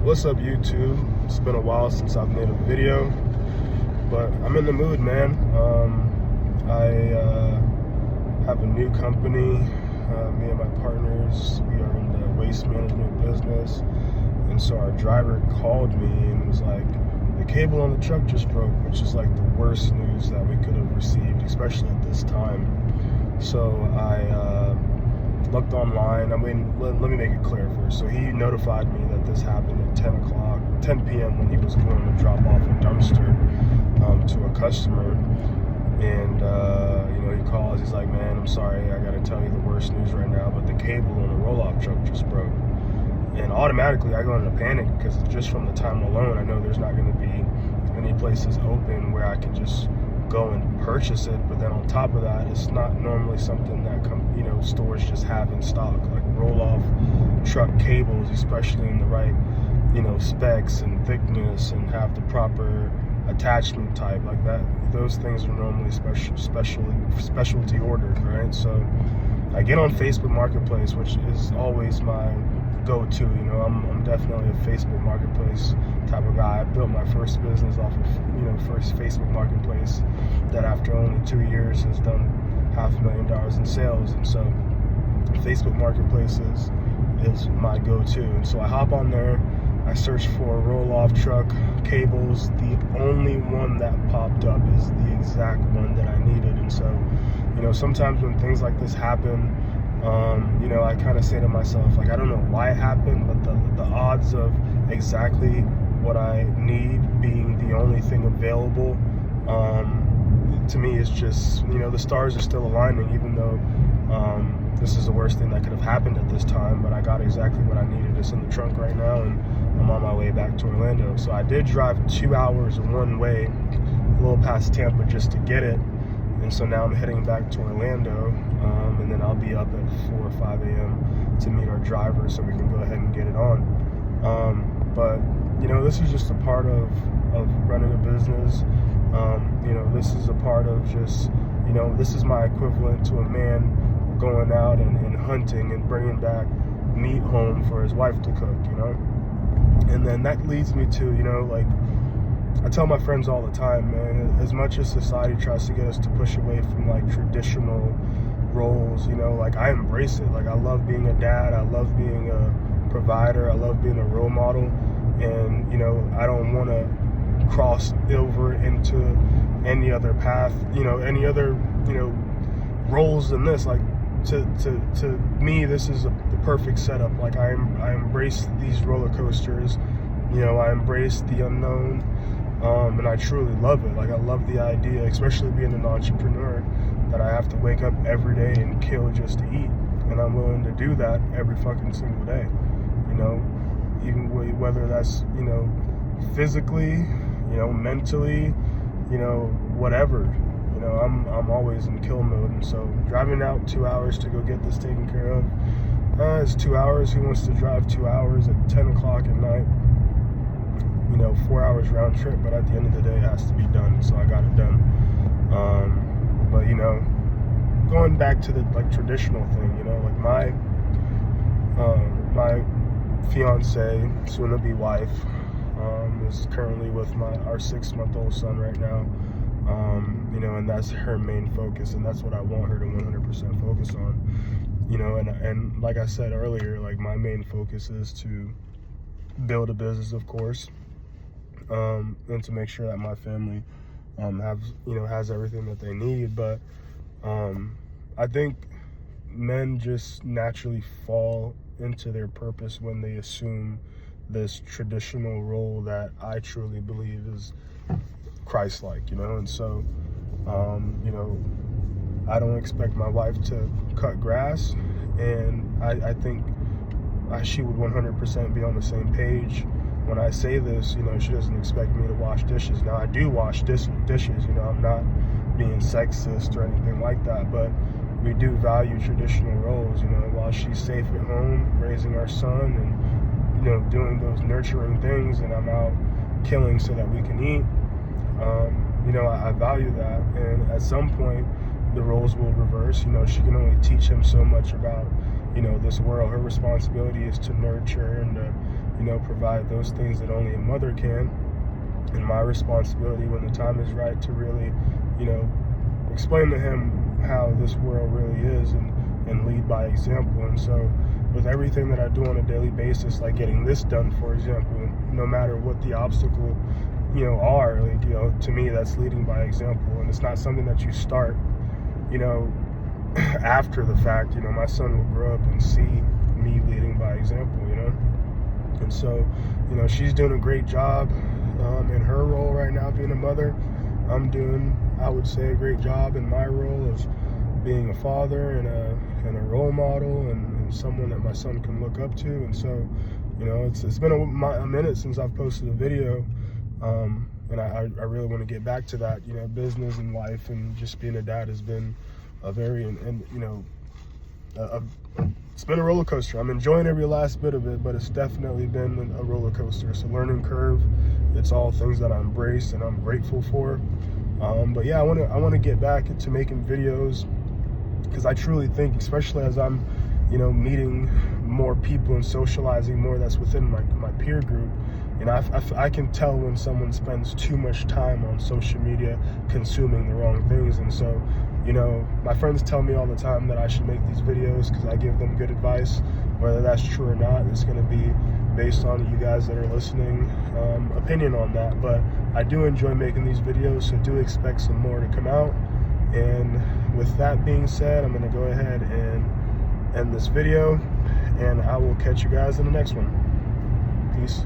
What's up, YouTube? It's been a while since I've made a video, but I'm in the mood, man. I have a new company. Me and my partners, we are in the waste management business, and so our driver called me and was like, the cable on the truck just broke, which is like the worst news that we could have received, especially at this time. So I looked online. I mean, let me make it clear first. So he notified me that this happened at 10 p.m. when he was going to drop off a dumpster to a customer. And, he calls, he's like, man, I'm sorry, I gotta tell you the worst news right now, but the cable on the roll-off truck just broke. And automatically I go into panic because just from the time alone, I know there's not gonna be any places open where I can just go and purchase it. But then on top of that, it's not normally something that stores just have in stock, like roll-off truck cables, especially in the right specs and thickness and have the proper attachment type like that. Those things are normally specialty ordered, right? So I get on Facebook Marketplace, which is always my go-to. I'm definitely a Facebook Marketplace type of guy. I built my first business off of first Facebook Marketplace that after only 2 years has done $500,000 in sales. And so Facebook Marketplace is my go-to. And so I hop on there, I search for roll-off truck cables. The only one that popped up is the exact one that I needed. And so sometimes when things like this happen, I kind of say to myself, like, I don't know why it happened, but the odds of exactly what I need being the only thing available, to me is just, the stars are still aligning, even though this is the worst thing that could have happened at this time. But I got exactly what I needed. It's in the trunk right now, and I'm on my way back to Orlando. So I did drive 2 hours one way, a little past Tampa, just to get it. And so now I'm heading back to Orlando, and then I'll be up at 4 or 5 a.m. to meet our driver so we can go ahead and get it on. But this is just a part of running a business. This is a part of just, this is my equivalent to a man going out and hunting and bringing back meat home for his wife to cook, And then that leads me to, I tell my friends all the time, man, as much as society tries to get us to push away from traditional roles, I embrace it. I love being a dad, I love being a provider, I love being a role model, and I don't want to cross over into any other path, any other roles than this. To me, this is the perfect setup. I embrace these roller coasters, I embrace the unknown, and I truly love it. I love the idea, especially being an entrepreneur, that I have to wake up every day and kill just to eat, and I'm willing to do that every fucking single day. Even whether that's physically, mentally, whatever. I'm always in kill mode. And so driving out 2 hours to go get this taken care of, it's 2 hours. Who wants to drive 2 hours at 10 o'clock at night? 4 hours round trip, but at the end of the day it has to be done, so I got it done. But going back to the traditional thing, my fiance, soon-to-be wife, is currently with our 6-month-old son right now. And that's her main focus, and that's what I want her to 100% focus on. And like I said earlier, my main focus is to build a business, of course, and to make sure that my family has everything that they need. But I think men just naturally fall into their purpose when they assume this traditional role that I truly believe is Christ-like, and so I don't expect my wife to cut grass, and I think she would 100% be on the same page when I say this. She doesn't expect me to wash dishes. Now I do wash dishes, I'm not being sexist or anything like that, but we do value traditional roles. While she's safe at home raising our son and doing those nurturing things, and I'm out killing so that we can eat, I value that. And at some point the roles will reverse. She can only teach him so much about this world. Her responsibility is to nurture and to you know, provide those things that only a mother can. And my responsibility when the time is right to really, you know, explain to him how this world really is, and lead by example. And so with everything that I do on a daily basis, like getting this done, for example, no matter what the obstacle, you know, are, like, you know, to me, that's leading by example. And it's not something that you start, you know, after the fact. You know, my son will grow up and see me leading by example, you know. And so, you know, she's doing a great job in her role right now, being a mother. I'm doing, I would say, a great job in my role of being a father and a role model, and someone that my son can look up to. And so, you know, it's been a minute since I've posted a video, and I really want to get back to that. You know, business and life and just being a dad has been a very, and you know, it's been a roller coaster. I'm enjoying every last bit of it, but it's definitely been a roller coaster. It's a learning curve. It's all things that I embrace and I'm grateful for. But yeah, I want to get back into making videos, because I truly think, especially as I'm, you know, meeting more people and socializing more that's within my peer group, you know, I can tell when someone spends too much time on social media consuming the wrong things. And so, you know, my friends tell me all the time that I should make these videos because I give them good advice. Whether that's true or not, it's going to be based on you guys that are listening, opinion on that. But I do enjoy making these videos, so do expect some more to come out. And with that being said, I'm going to go ahead and end this video, and I will catch you guys in the next one. Peace.